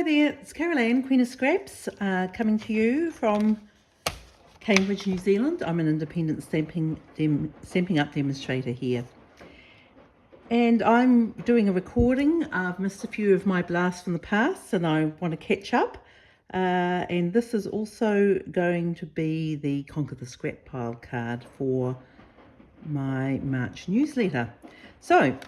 there, it's Carol Ann, Queen of Scraps, coming to you from Cambridge, New Zealand. I'm an independent Stamping Up demonstrator here. And I'm doing a recording. I've missed a few of my blasts from the past and I want to catch up. And this is also going to be the Conquer the Scrap Pile card for my March newsletter. So,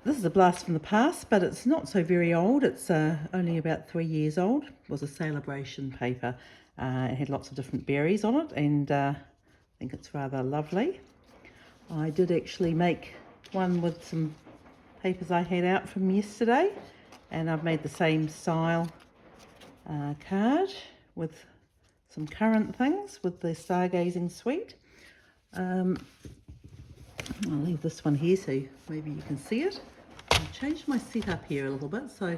this is a blast from the past, but it's not so very old. It's only about 3 years old. It was a celebration paper. It had lots of different berries on it, and I think it's rather lovely. I did actually make one with some papers I had out from yesterday, and I've made the same style card with some current things with the Stargazing Suite. I'll leave this one here so maybe you can see it. I've changed my setup here a little bit, so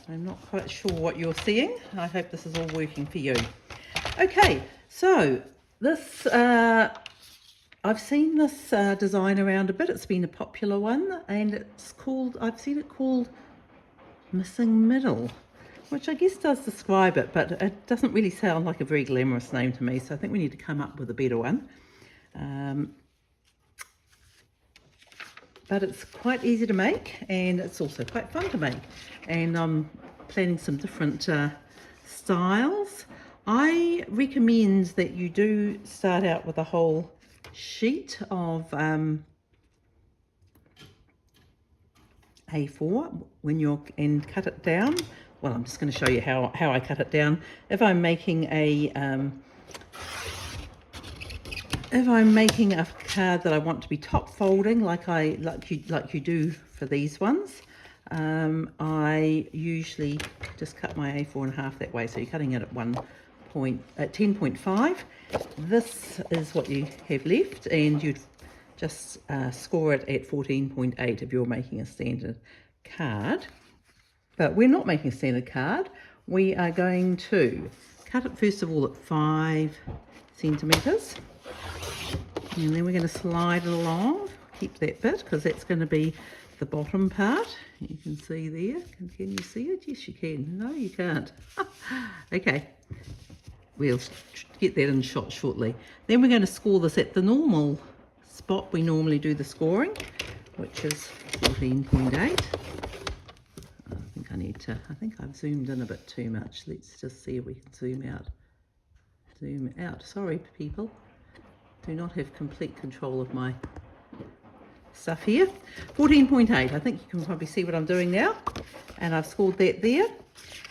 I'm not quite sure what you're seeing. I hope this is all working for you. Okay, so this, I've seen this design around a bit. It's been a popular one, and it's called, I've seen it called Missing Middle, which I guess does describe it, but it doesn't really sound like a very glamorous name to me, so I think we need to come up with a better one. But it's quite easy to make, and it's also quite fun to make. And I'm planning some different styles. I recommend that you do start out with a whole sheet of A4 and cut it down. Well, I'm just going to show you how I cut it down. If I'm making a card that I want to be top folding, like you do for these ones, I usually just cut my A4 in half that way. So you're cutting it at 10.5. This is what you have left, and you'd just score it at 14.8 if you're making a standard card. But we're not making a standard card. We are going to cut it first of all at 5 centimetres. And then we're going to slide it along, keep that bit, because that's going to be the bottom part. You can see there. Can you see it? Yes, you can. No, you can't. Okay. We'll get that in shot shortly. Then we're going to score this at the normal spot we normally do the scoring, which is 14.8. I think I've zoomed in a bit too much. Let's just see if we can zoom out. Zoom out. Sorry, people. Do not have complete control of my stuff here. 14.8, I think you can probably see what I'm doing now. And I've scored that there.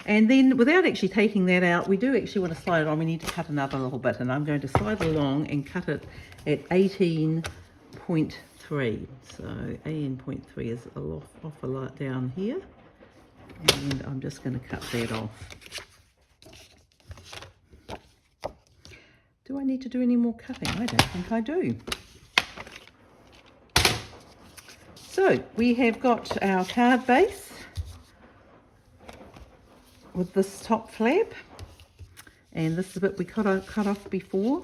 And then without actually taking that out, we do actually want to slide it on. We need to cut another little bit, and I'm going to slide it along and cut it at 18.3. So 18.3 is off a lot down here. And I'm just going to cut that off. Do I need to do any more cutting? I don't think I do. So we have got our card base with this top flap, and this is the bit we cut off before.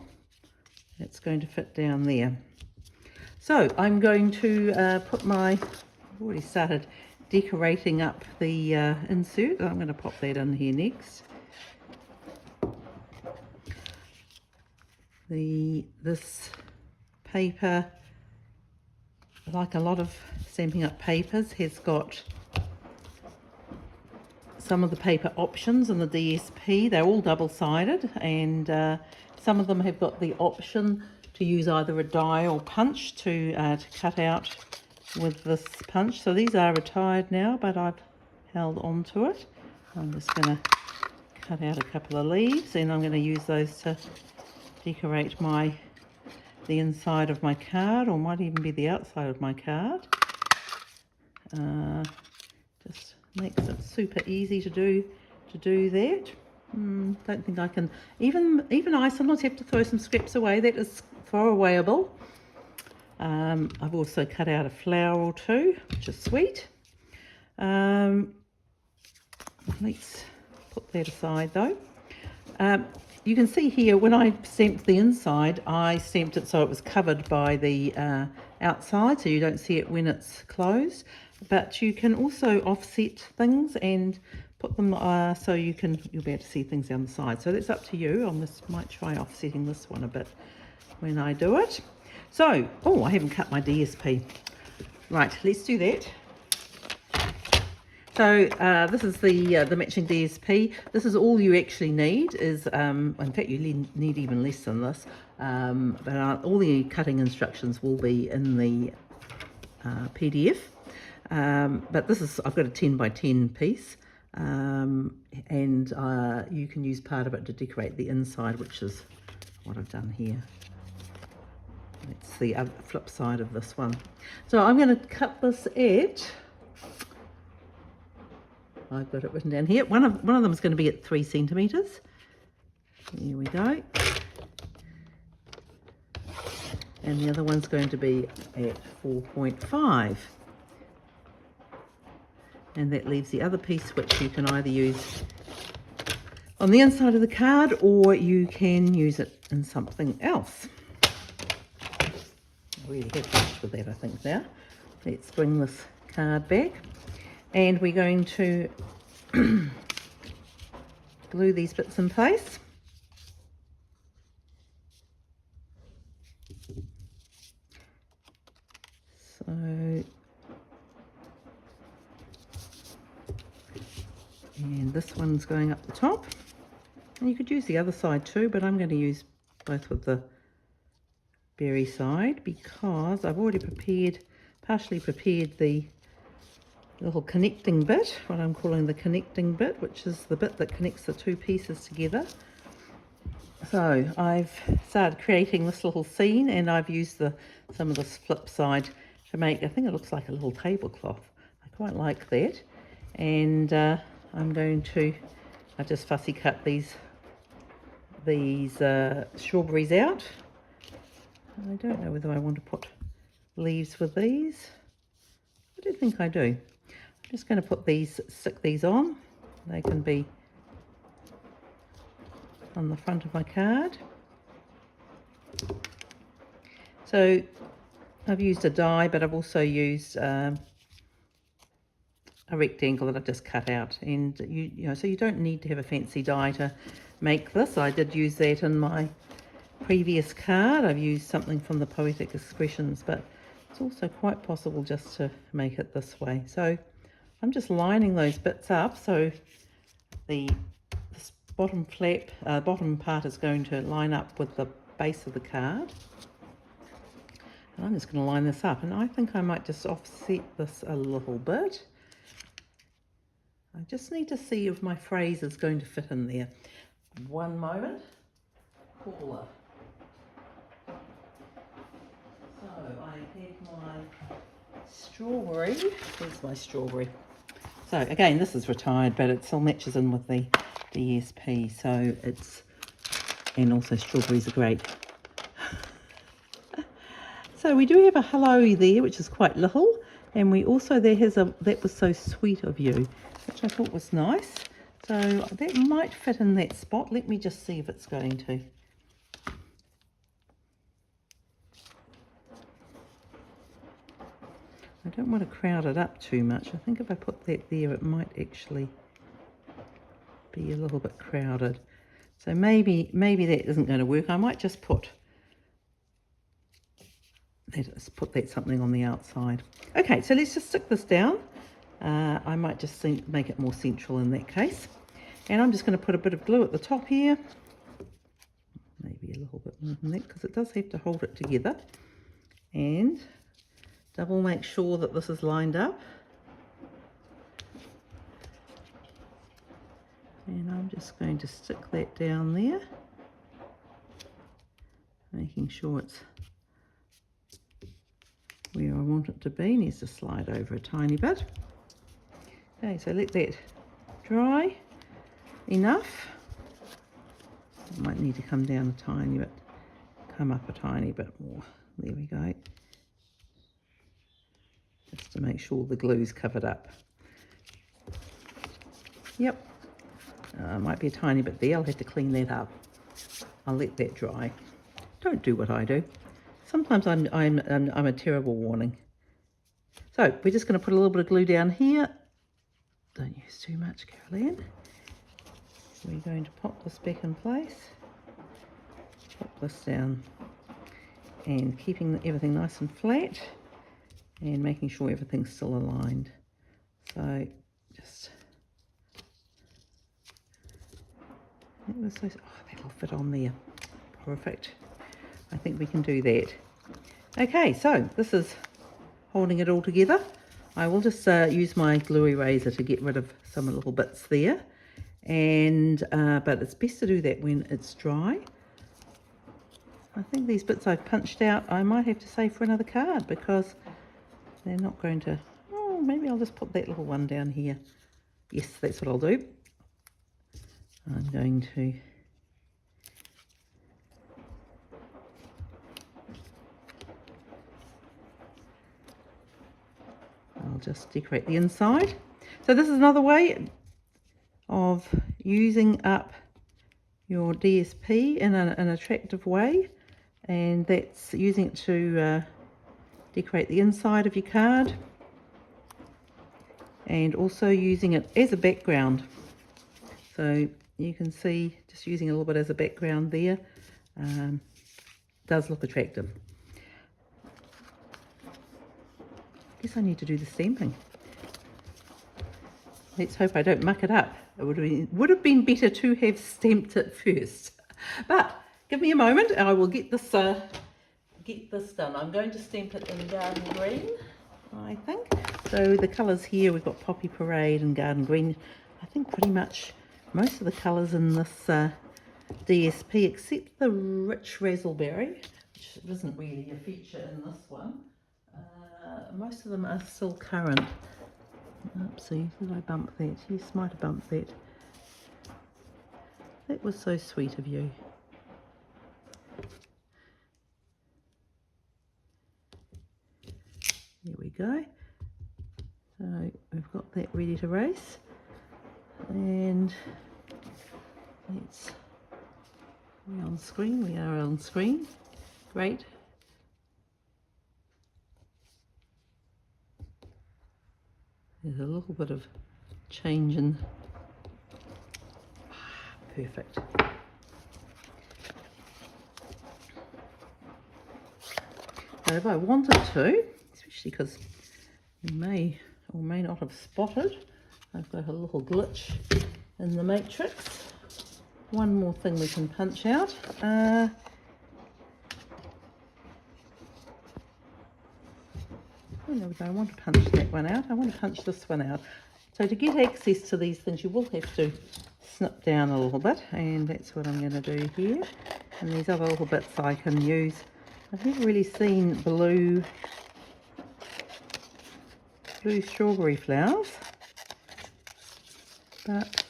It's going to fit down there. So I'm going to I've already started decorating up the insert. I'm going to pop that in here next. This paper, like a lot of Stamping Up papers, has got some of the paper options in the DSP. They're all double-sided, and some of them have got the option to use either a die or punch to cut out with this punch. So these are retired now, but I've held on to it. I'm just going to cut out a couple of leaves, and I'm going to use those to decorate the inside of my card, or might even be the outside of my card. Just makes it super easy to do that. Don't think I can. Even I sometimes have to throw some scraps away. That is throwawayable. I've also cut out a flower or two, which is sweet. Let's put that aside though. You can see here, when I stamped the inside, I stamped it so it was covered by the outside, so you don't see it when it's closed. But you can also offset things and put them so you'll be able to see things down the side. So that's up to you. Might try offsetting this one a bit when I do it. So, oh, I haven't cut my DSP. Right, let's do that. So this is the matching DSP. This is all you actually need. In fact, you need even less than this. But all the cutting instructions will be in the PDF. But I've got a 10 by 10 piece, and you can use part of it to decorate the inside, which is what I've done here. It's the other flip side of this one. So I'm going to cut this at, I've got it written down here. One of them is going to be at 3 centimetres. Here we go. And the other one's going to be at 4.5. And that leaves the other piece, which you can either use on the inside of the card, or you can use it in something else. I really have finished with that, I think, now. Let's bring this card back. And we're going to glue these bits in place. So, and this one's going up the top. And you could use the other side too, but I'm going to use both with the berry side because I've already partially prepared the little connecting bit, what I'm calling the connecting bit, which is the bit that connects the two pieces together. So I've started creating this little scene, and I've used some of this flip side to make, I think it looks like a little tablecloth. I quite like that. And I've just fussy cut these strawberries out. I don't know whether I want to put leaves with these. I don't think I do. I'm just going to stick these on. They can be on the front of my card. So I've used a die, but I've also used a rectangle that I've just cut out. And so you don't need to have a fancy die to make this. I did use that in my previous card. I've used something from the Poetic Expressions, but it's also quite possible just to make it this way. So I'm just lining those bits up, so this bottom part is going to line up with the base of the card. And I'm just going to line this up, and I think I might just offset this a little bit. I just need to see if my phrase is going to fit in there. One moment. Caller. So I have my strawberry. Here's my strawberry. So again, this is retired, but it still matches in with the DSP. So and also strawberries are great. So we do have a hello there, which is quite little. And we also, that was so sweet of you, which I thought was nice. So that might fit in that spot. Let me just see if it's going to. I don't want to crowd it up too much. I think if I put that there, it might actually be a little bit crowded. So maybe that isn't going to work. I might just put that something on the outside. Okay, so let's just stick this down. I might just make it more central in that case. And I'm just going to put a bit of glue at the top here. Maybe a little bit more than that, because it does have to hold it together. And double make sure that this is lined up. And I'm just going to stick that down there, making sure it's where I want it to be. Needs to slide over a tiny bit. Okay, so let that dry enough. It might need to come down a tiny bit, come up a tiny bit more. There we go. Just to make sure the glue's covered up. Yep. Might be a tiny bit there. I'll have to clean that up. I'll let that dry. Don't do what I do. Sometimes I'm a terrible warning. So we're just going to put a little bit of glue down here, don't use too much, Caroline. We're going to pop this back in place, pop this down, and keeping everything nice and flat and making sure everything's still aligned. So just, that'll fit on there. Perfect. I think we can do that. Okay, so this is holding it all together. I will just use my gluey razor to get rid of some little bits there. And but it's best to do that when it's dry. I think these bits I've punched out I might have to save for another card because they're not going to. Oh, maybe I'll just put that little one down here. Yes, that's what I'll do. I'm going to I'll just decorate the inside. So this is another way of using up your DSP in an attractive way, and that's using it to decorate the inside of your card, and also using it as a background. So you can see just using a little bit as a background there does look attractive. I guess I need to do the stamping. Let's hope I don't muck it up. It would have been better to have stamped it first. But give me a moment and I will get this done. I'm going to stamp it in garden green, I think. So the colours here, we've got Poppy Parade and garden green. I think pretty much most of the colours in this DSP, except the rich raspberry, which isn't really a feature in this one. Most of them are still current. Oopsie, did I bump that? Yes, might have bumped that. That was so sweet of you. There we go. So we've got that ready to race. And let's, we're on screen, we are on screen. Great. There's a little bit of change in. Perfect. Now if I wanted to, especially because you may or may not have spotted, I've got a little glitch in the matrix. One more thing we can punch out. No, I don't want to punch that one out. I want to punch this one out. So to get access to these things, you will have to snip down a little bit, and that's what I'm going to do here. And these other little bits I can use. I've never really seen blue strawberry flowers, but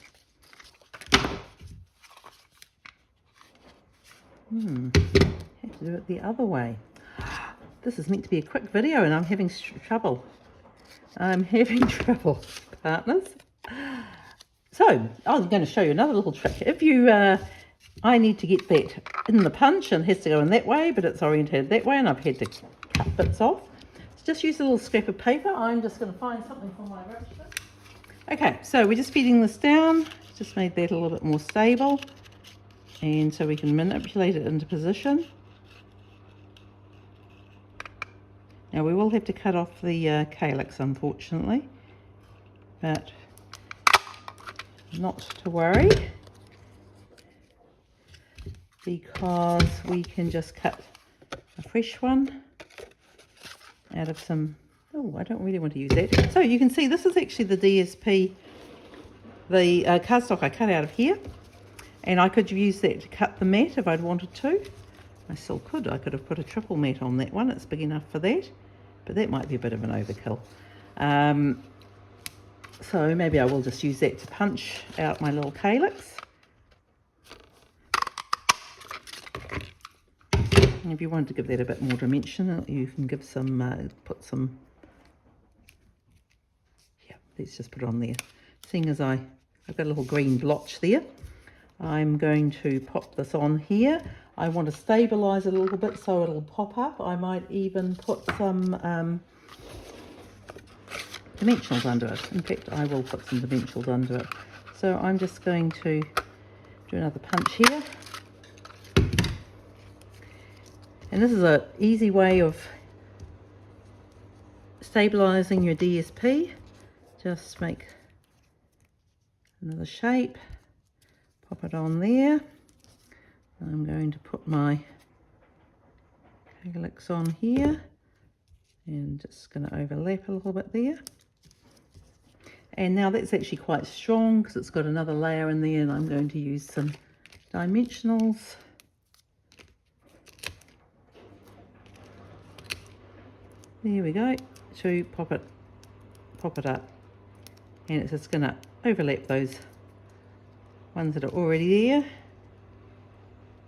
have to do it the other way. This is meant to be a quick video and I'm having trouble. Partners. So, I'm going to show you another little trick. If you, I need to get that in the punch and it has to go in that way, but it's orientated that way and I've had to cut bits off. So just use a little scrap of paper. I'm just going to find something for my rubbish bin. Okay, so we're just feeding this down. Just made that a little bit more stable. And so we can manipulate it into position. Now we will have to cut off the calyx, unfortunately, but not to worry, because we can just cut a fresh one out of some. Oh, I don't really want to use that. So you can see this is actually the DSP, the cardstock I cut out of here, and I could use that to cut the mat if I'd wanted to. I still could. I could have put a triple mat on that one. It's big enough for that. But that might be a bit of an overkill. So maybe I will just use that to punch out my little calyx. And if you wanted to give that a bit more dimension, you can give some, put some, yeah, let's just put it on there. Seeing as I've got a little green blotch there, I'm going to pop this on here. I want to stabilise it a little bit so it'll pop up. I might even put some dimensionals under it. In fact, I will put some dimensionals under it. So I'm just going to do another punch here. And this is an easy way of stabilising your DSP. Just make another shape, pop it on there. I'm going to put my calyx on here and just going to overlap a little bit there. And now that's actually quite strong because it's got another layer in there, and I'm going to use some dimensionals. There we go, to pop it up, and it's just going to overlap those ones that are already there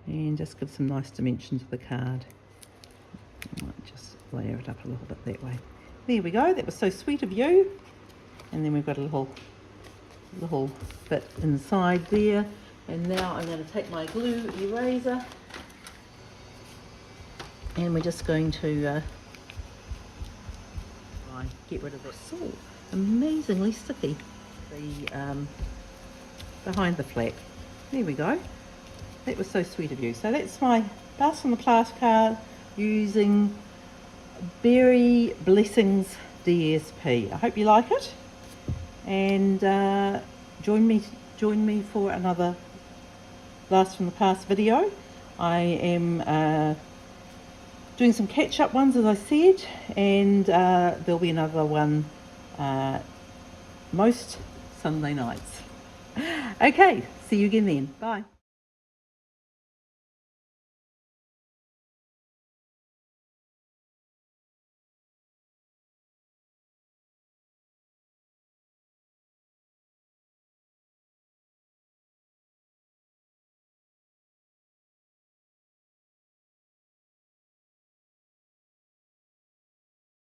and just give some nice dimension to the card. I might just layer it up a little bit that way. There we go, that was so sweet of you. And then we've got a little bit inside there. And now I'm going to take my glue eraser and we're just going to get rid of that salt. Amazingly sticky, behind the flap. There we go. That was so sweet of you. So that's my Blast from the Past card using Berry Blessings DSP. I hope you like it, and join me for another Blast from the Past video. I am doing some catch-up ones, as I said, and there'll be another one most Sunday nights. Okay, see you again then. Bye.